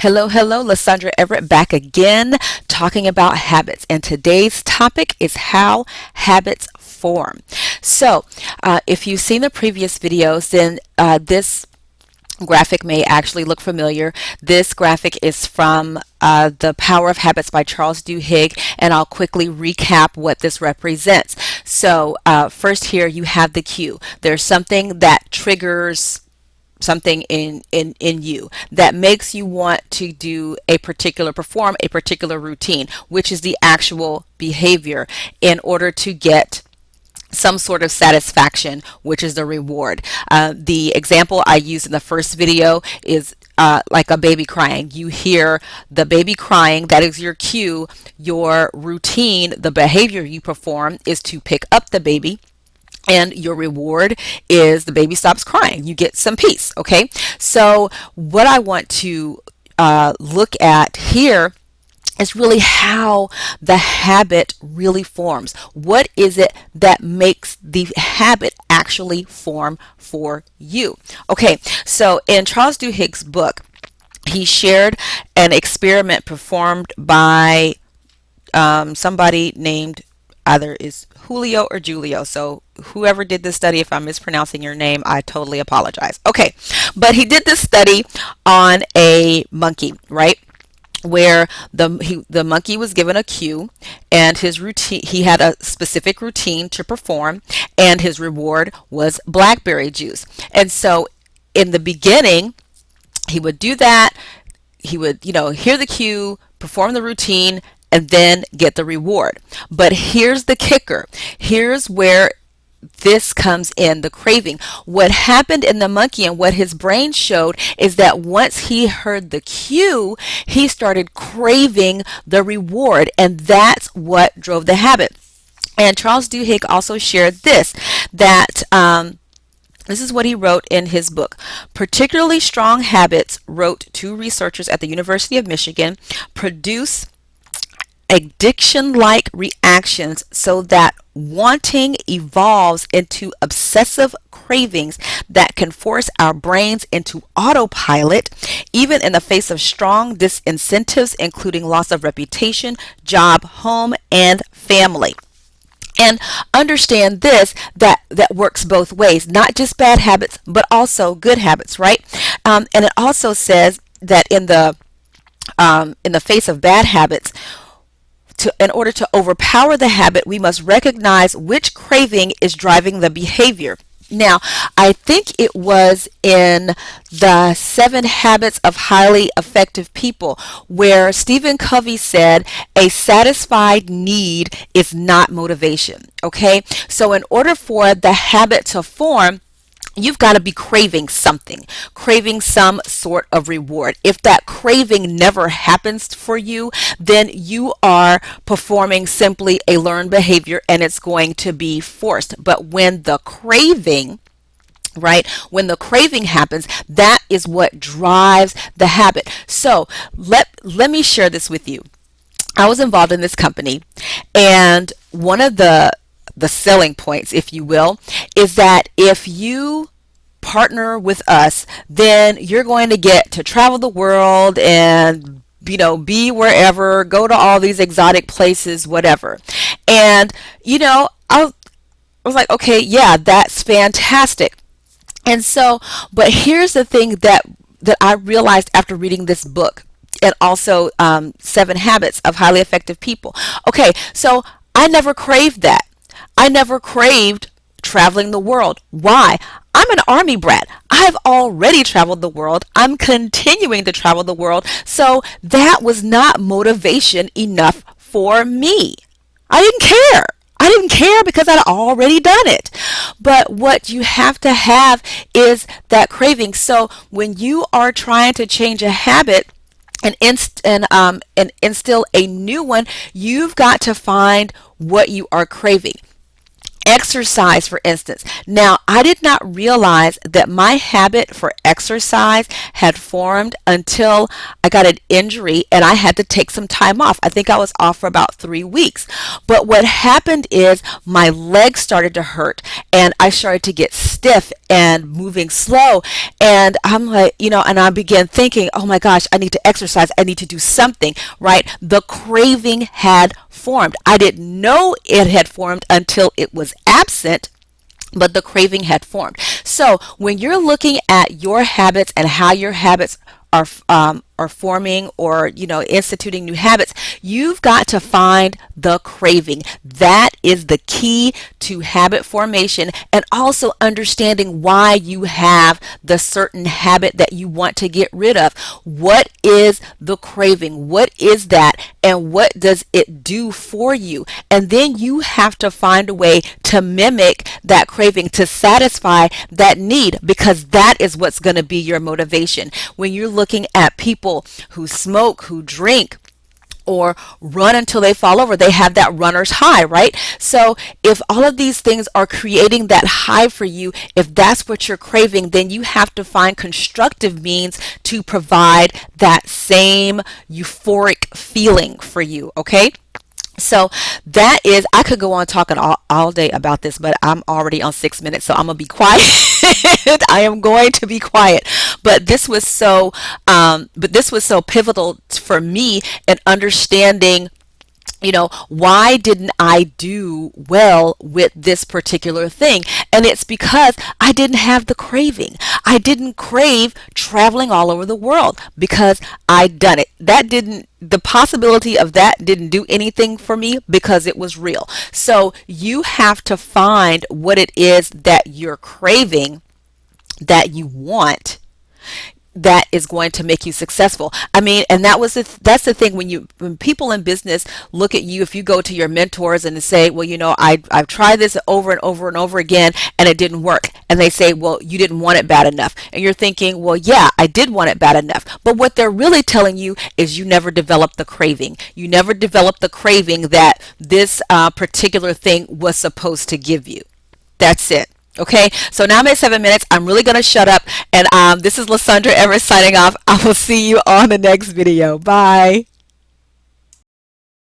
Hello, hello, Lysandra Everett back again talking about habits. And today's topic is how habits form. If you've seen the previous videos, then this graphic may actually look familiar. This graphic is from The Power of Habits by Charles Duhigg, and I'll quickly recap what this represents. First here you have the cue. There's something that triggers something in you that makes you want to perform a particular routine, which is the actual behavior in order to get some sort of satisfaction, which is the reward. The example I used in the first video is like a baby crying. You hear the baby crying, that is your cue. Your routine, the behavior you perform, is to pick up the baby, and your reward is the baby stops crying. You get some peace. Okay, so what I want to look at here is really how the habit really forms. What is it that makes the habit actually form for you? Okay, so in Charles Duhigg's book, he shared an experiment performed by somebody named either is Julio or Julio. So whoever did this study, if I'm mispronouncing your name, I totally apologize. Okay, but he did this study on a monkey, right? Where the monkey was given a cue, and his routine, he had a specific routine to perform, and his reward was blackberry juice. And so in the beginning, he would do that. He would, hear the cue, perform the routine, and then get the reward. But here's the kicker. Here's where this comes in, the craving. What happened in the monkey and what his brain showed is that once he heard the cue, he started craving the reward, and that's what drove the habit. And Charles Duhigg also shared that this is what he wrote in his book. Particularly strong habits, wrote two researchers at the University of Michigan, produce addiction-like reactions so that wanting evolves into obsessive cravings that can force our brains into autopilot, even in the face of strong disincentives, including loss of reputation, job, home, and family. And understand this, that works both ways, not just bad habits, but also good habits, right? And it also says that in the face of bad habits, in order to overpower the habit, we must recognize which craving is driving the behavior. Now, I think it was in the 7 Habits of Highly Effective People where Stephen Covey said, a satisfied need is not motivation. Okay, so in order for the habit to form, you've got to be craving something, craving some sort of reward. If that craving never happens for you, then you are performing simply a learned behavior, and it's going to be forced. But when the craving, right, when the craving happens, that is what drives the habit. So let me share this with you. I was involved in this company, and one of the selling points, if you will, is that if you partner with us, then you're going to get to travel the world and be wherever, go to all these exotic places, whatever. And I was like, okay, yeah, that's fantastic. And so, but here's the thing that I realized after reading this book, and also 7 Habits of Highly Effective People. Okay, so I never craved that. I never craved traveling the world. Why? I'm an Army brat. I've already traveled the world. I'm continuing to travel the world. So that was not motivation enough for me. I didn't care. I didn't care because I'd already done it. But what you have to have is that craving. So when you are trying to change a habit, and instill a new one, you've got to find what you are craving. Exercise, for instance. Now, I did not realize that my habit for exercise had formed until I got an injury and I had to take some time off. I think I was off for about 3 weeks. But what happened is my legs started to hurt and I started to get stiff and moving slow. And I'm like, and I began thinking, oh my gosh, I need to exercise. I need to do something, right? The craving had formed. I didn't know it had formed until it was absent, but the craving had formed. So when you're looking at your habits and how your habits are forming, or instituting new habits, you've got to find the craving. That is the key to habit formation, and also understanding why you have the certain habit that you want to get rid of. What is the craving? What is that? And what does it do for you? And then you have to find a way to mimic that craving, to satisfy that need, because that is what's going to be your motivation. When you're looking at people who smoke, who drink, or run until they fall over, they have that runner's high, right? So if all of these things are creating that high for you, if that's what you're craving, then you have to find constructive means to provide that same euphoric feeling for you, okay? So that is, I could go on talking all day about this, but I'm already on 6 minutes, so I'm gonna be quiet. I am going to be quiet. But this was so, pivotal for me in understanding, why didn't I do well with this particular thing? And it's because I didn't have the craving. I didn't crave traveling all over the world because I'd done it. The possibility of that didn't do anything for me because it was real. So you have to find what it is that you're craving, that you want, that is going to make you successful. I mean, and that's the thing, when people in business look at you, if you go to your mentors and say, well, I've tried this over and over and over again and it didn't work. And they say, well, you didn't want it bad enough. And you're thinking, well, yeah, I did want it bad enough. But what they're really telling you is you never developed the craving. You never developed the craving that this particular thing was supposed to give you. That's it. Okay, so now I'm at 7 minutes. I'm really going to shut up. And this is Lysandra Everett signing off. I will see you on the next video. Bye.